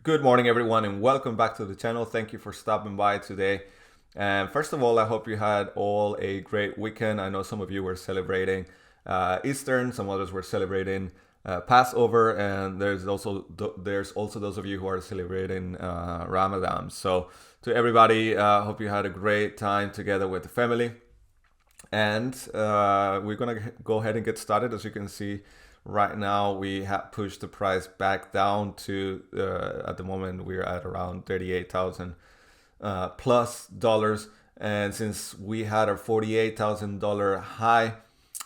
Good morning, everyone, and welcome back to the channel. Thank you for stopping by today. And first of all, I hope you had all a great weekend. I know some of you were celebrating Eastern, some others were celebrating Passover, and there's also those of you who are celebrating Ramadan. So to everybody, hope you had a great time together with the family. And we're gonna go ahead and get started. As you can see, right now we have pushed the price back down to at the moment we're at around 38,000 plus dollars. And since we had our $48,000 high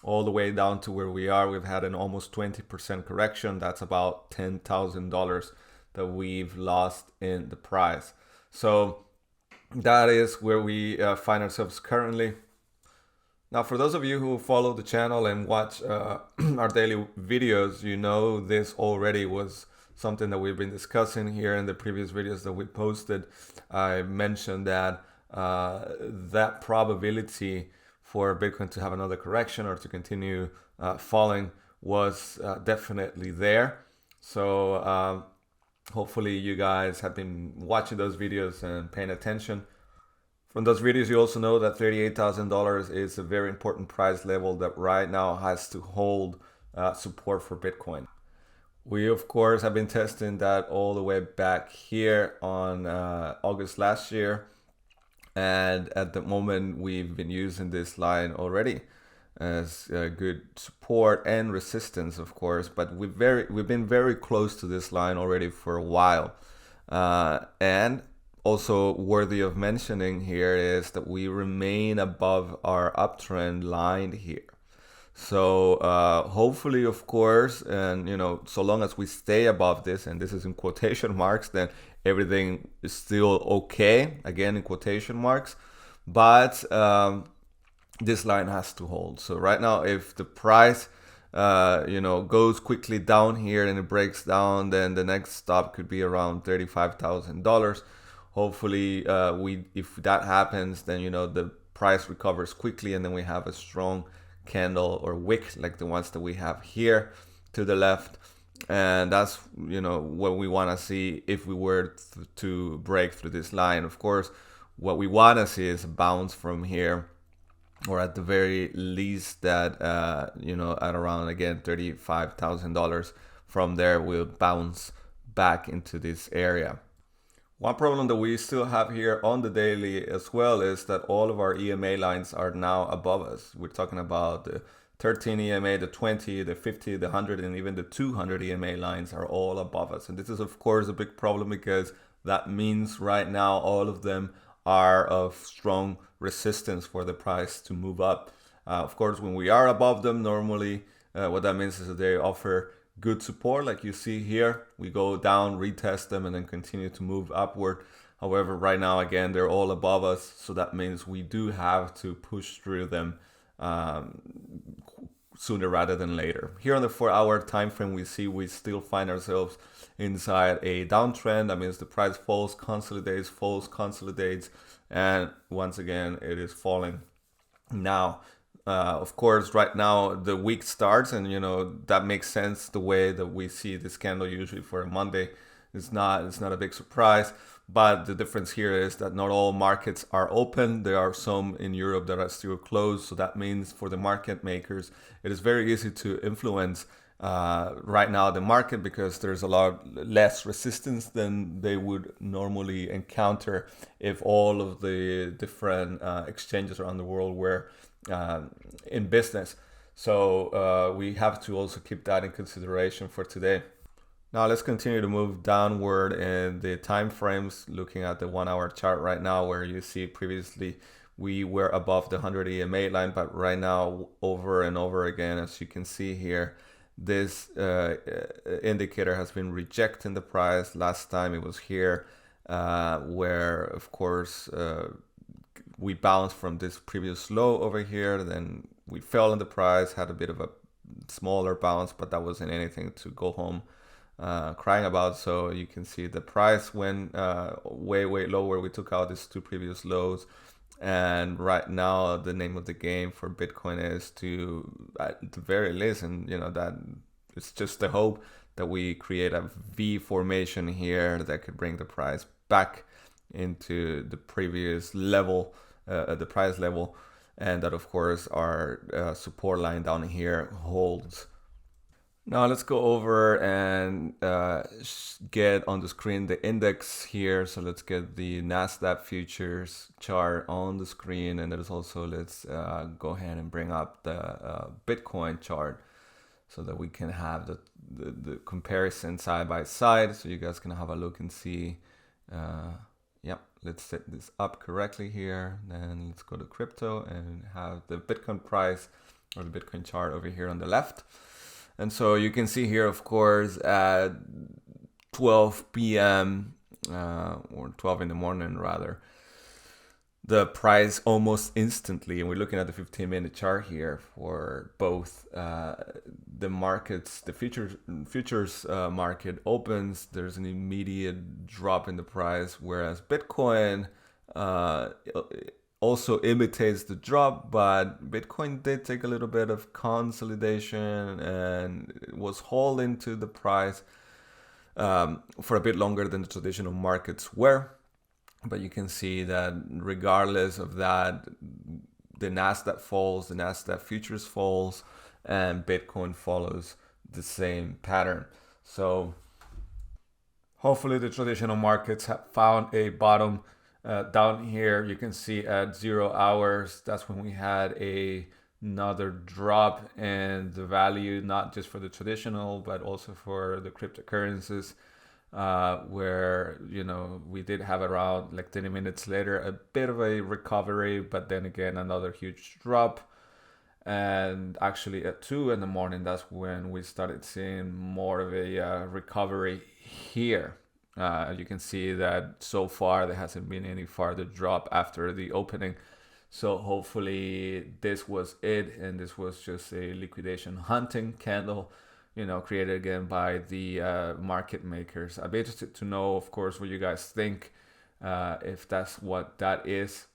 all the way down to where we are, we've had an almost 20% correction. That's about $10,000 that we've lost in the price. So that is where we find ourselves currently. Now, for those of you who follow the channel and watch our daily videos, you know this already was something that we've been discussing here in the previous videos that we posted. I mentioned that that probability for Bitcoin to have another correction or to continue falling was definitely there. So hopefully you guys have been watching those videos and paying attention. From those videos, you also know that $38,000 is a very important price level that right now has to hold support for Bitcoin. We, of course, have been testing that all the way back here on August last year. And at the moment, we've been using this line already as good support and resistance, of course. But we've been very close to this line already for a while. And also worthy of mentioning here is that we remain above our uptrend line here. So hopefully, of course, and so long as we stay above this, and this is in quotation marks, then everything is still okay, again in quotation marks. But this line has to hold. So right now, if the price goes quickly down here and it breaks down, then the next stop could be around $35,000. Hopefully, if that happens, then the price recovers quickly, and then we have a strong candle or wick like the ones that we have here to the left, and that's what we want to see if we were to break through this line. Of course, what we want to see is a bounce from here, or at the very least that at around again $35,000. From there, we'll bounce back into this area. One problem that we still have here on the daily as well is that all of our EMA lines are now above us. We're talking about the 13 EMA, the 20, the 50, the 100, and even the 200 EMA lines are all above us. And this is, of course, a big problem because that means right now all of them are of strong resistance for the price to move up. Of course, when we are above them, normally what that means is that they offer good support like you see here. We go down, retest them, and then continue to move upward. However, right now, again, they're all above us, so that means we do have to push through them sooner rather than later. Here on the 4-hour time frame, we see we still find ourselves inside a downtrend. That means the price falls, consolidates, and once again, it is falling. Now, of course, right now the week starts, and that makes sense. The way that we see this candle usually for a Monday, it's not a big surprise. But the difference here is that not all markets are open. There are some in Europe that are still closed. So that means for the market makers, it is very easy to influence right now the market, because there's a lot less resistance than they would normally encounter if all of the different exchanges around the world were in business. So we have to also keep that in consideration for today. Now let's continue to move downward in the time frames, looking at the 1-hour chart right now, where you see previously we were above the 100 EMA line, but right now over and over again, as you can see here, this indicator has been rejecting the price. Last time it was here, where of course we bounced from this previous low over here, then we fell in the price, had a bit of a smaller bounce, but that wasn't anything to go home crying about. So you can see the price went way lower. We took out these two previous lows, and right now the name of the game for Bitcoin is to, at the very least, and that it's just the hope that we create a V formation here that could bring the price back into the previous level, the price level, and that of course our support line down here holds. Now let's go over and get on the screen the index here. So let's get the Nasdaq futures chart on the screen, and there's also, let's go ahead and bring up the Bitcoin chart so that we can have the comparison side by side, so you guys can have a look and see. Yep, let's set this up correctly here. Then let's go to crypto and have the Bitcoin price or the Bitcoin chart over here on the left. And so you can see here, of course, at 12 p.m. Or 12 in the morning rather, the price almost instantly, and we're looking at the 15-minute chart here for both the markets, the futures market opens, there's an immediate drop in the price, whereas Bitcoin also imitates the drop, but Bitcoin did take a little bit of consolidation and was holding to the price for a bit longer than the traditional markets were. But you can see that regardless of that, the Nasdaq falls, the Nasdaq futures falls, and Bitcoin follows the same pattern. So hopefully the traditional markets have found a bottom. Down here you can see at 0 hours, that's when we had another drop in the value, not just for the traditional but also for the cryptocurrencies, where, you know, we did have around like 30 minutes later a bit of a recovery, but then again another huge drop. And actually at 2 in the morning, that's when we started seeing more of a recovery here. You can see that so far there hasn't been any further drop after the opening. So hopefully this was it, and this was just a liquidation hunting candle, you know, created again by the market makers. I'd be interested to know, of course, what you guys think, if that's what that is.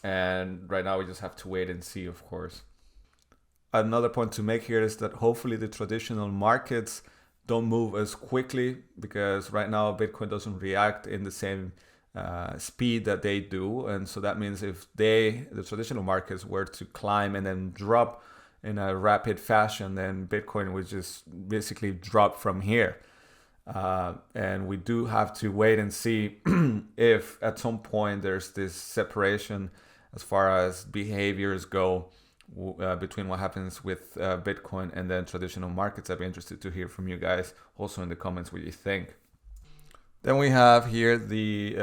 And right now we just have to wait and see, of course. Another point to make here is that hopefully the traditional markets don't move as quickly, because right now Bitcoin doesn't react in the same speed that they do. And so that means if the traditional markets were to climb and then drop in a rapid fashion, then Bitcoin would just basically drop from here. And we do have to wait and see if at some point there's this separation as far as behaviors go between what happens with Bitcoin and then traditional markets. I'd be interested to hear from you guys also in the comments what you think. Then we have here the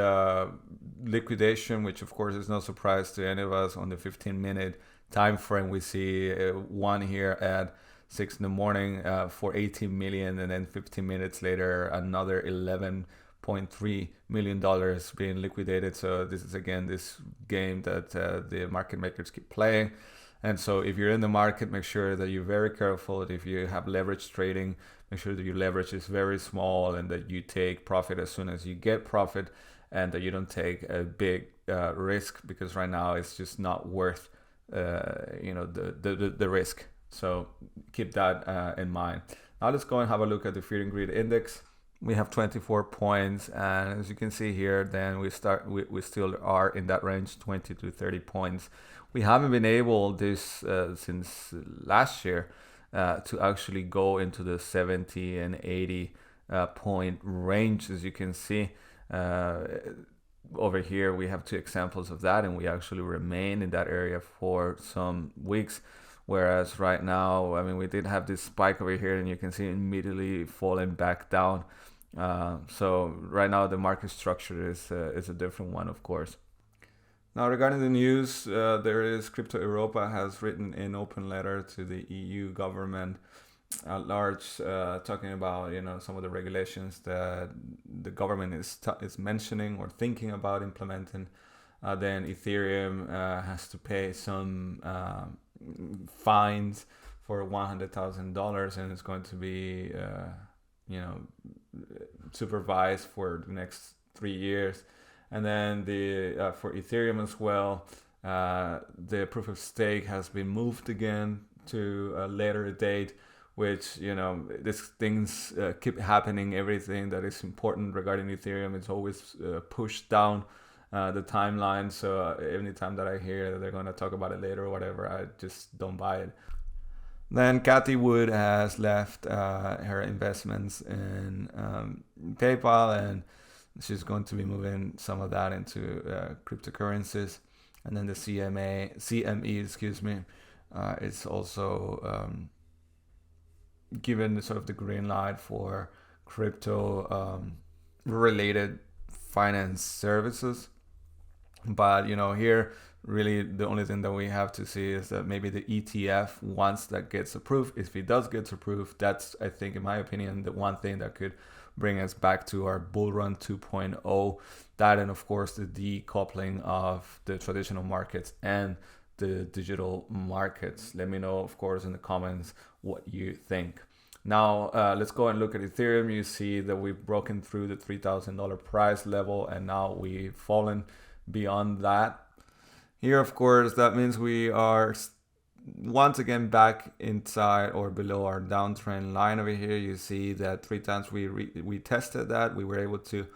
liquidation, which of course is no surprise to any of us. On the 15-minute time frame, we see one here at 6 in the morning for 18 million, and then 15 minutes later another $11.3 million being liquidated. So this is again this game that the market makers keep playing. And so if you're in the market, make sure that you're very careful. If you have leverage trading, make sure that your leverage is very small and that you take profit as soon as you get profit, and that you don't take a big risk, because right now it's just not worth the risk. So keep that in mind. Now let's go and have a look at the fear and greed index. We have 24 points, and as you can see here, then we still are in that range, 20 to 30 points. We haven't been able this since last year to actually go into the 70 and 80 point range. As you can see over here, we have two examples of that, and we actually remain in that area for some weeks. Whereas right now, I mean, we did have this spike over here, and you can see it immediately falling back down. So right now the market structure is a different one, of course. Now regarding the news, there is Crypto Europa has written an open letter to the EU government at large, talking about, you know, some of the regulations that the government is mentioning or thinking about implementing. Then Ethereum has to pay some fines for $100,000, and it's going to be supervised for the next 3 years. And then the for Ethereum as well, the proof of stake has been moved again to a later date, which, you know, these things keep happening. Everything that is important regarding Ethereum is always pushed down the timeline. So anytime that I hear that they're going to talk about it later or whatever, I just don't buy it. Then Kathy Wood has left her investments in PayPal, and she's going to be moving some of that into cryptocurrencies. And then the CME, excuse me, is also given sort of the green light for crypto related finance services. But, you know, here really the only thing that we have to see is that maybe the ETF, once that gets approved, if it does get approved, that's, I think, in my opinion, the one thing that could bring us back to our bull run 2.0. That, and of course the decoupling of the traditional markets and the digital markets. Let me know, of course, in the comments what you think. Now let's go and look at Ethereum. You see that we've broken through the $3,000 price level, and now we've fallen beyond that. Here, of course, that means we are once again back inside or below our downtrend line over here. You see that 3 times we tested that. We were able to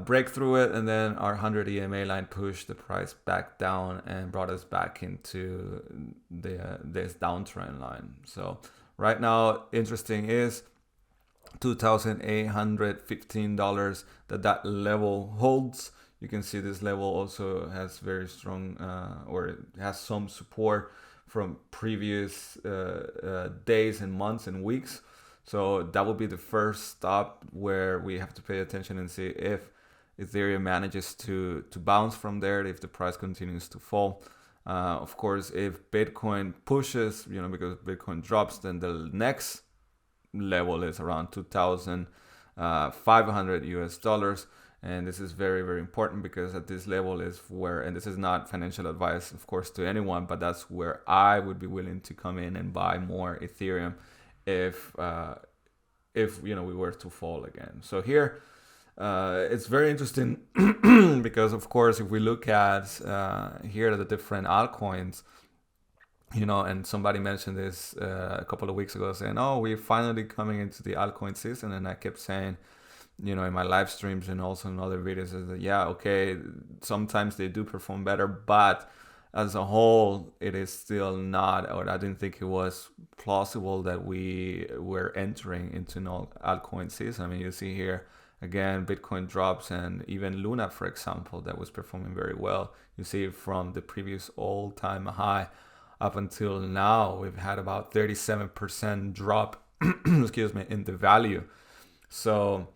break through it, and then our 100 EMA line pushed the price back down and brought us back into this downtrend line. So right now, interesting is $2,815 that level holds. You can see this level also has very strong or it has some support from previous days and months and weeks. So that will be the first stop where we have to pay attention and see if Ethereum manages to bounce from there, if the price continues to fall. Of course, if Bitcoin pushes, you know, because Bitcoin drops, then the next level is around 2,500 US dollars. And this is very, very important because at this level is where, and this is not financial advice, of course, to anyone, but that's where I would be willing to come in and buy more Ethereum if you know, we were to fall again. So here, it's very interesting because, of course, if we look at here the different altcoins, you know, and somebody mentioned this a couple of weeks ago, saying, "Oh, we're finally coming into the altcoin season," and I kept saying, you know, in my live streams and also in other videos, is that, yeah, okay, sometimes they do perform better, but as a whole, it is still not, or I didn't think it was plausible that we were entering into an altcoin season. I mean, you see here, again, Bitcoin drops, and even Luna, for example, that was performing very well. You see from the previous all-time high up until now, we've had about 37% drop, excuse me, in the value. So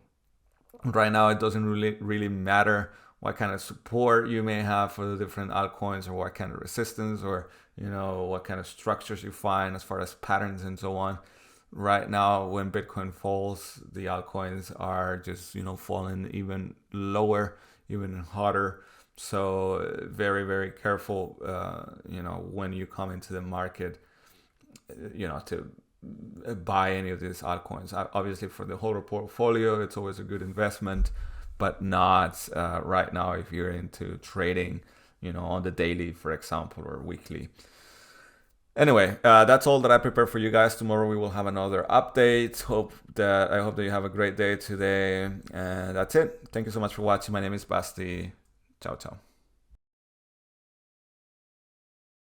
right now, it doesn't really matter what kind of support you may have for the different altcoins, or what kind of resistance, or, you know, what kind of structures you find as far as patterns and so on. Right now, when Bitcoin falls, the altcoins are just, you know, falling even lower, even harder. So very, very careful, you know, when you come into the market, you know, to buy any of these altcoins. Obviously, for the whole portfolio, it's always a good investment, but not right now if you're into trading, you know, on the daily, for example, or weekly. Anyway, that's all that I prepared for you guys. Tomorrow we will have another update. I hope that you have a great day today, and that's it. Thank you so much for watching. My name is Basti. Ciao, ciao.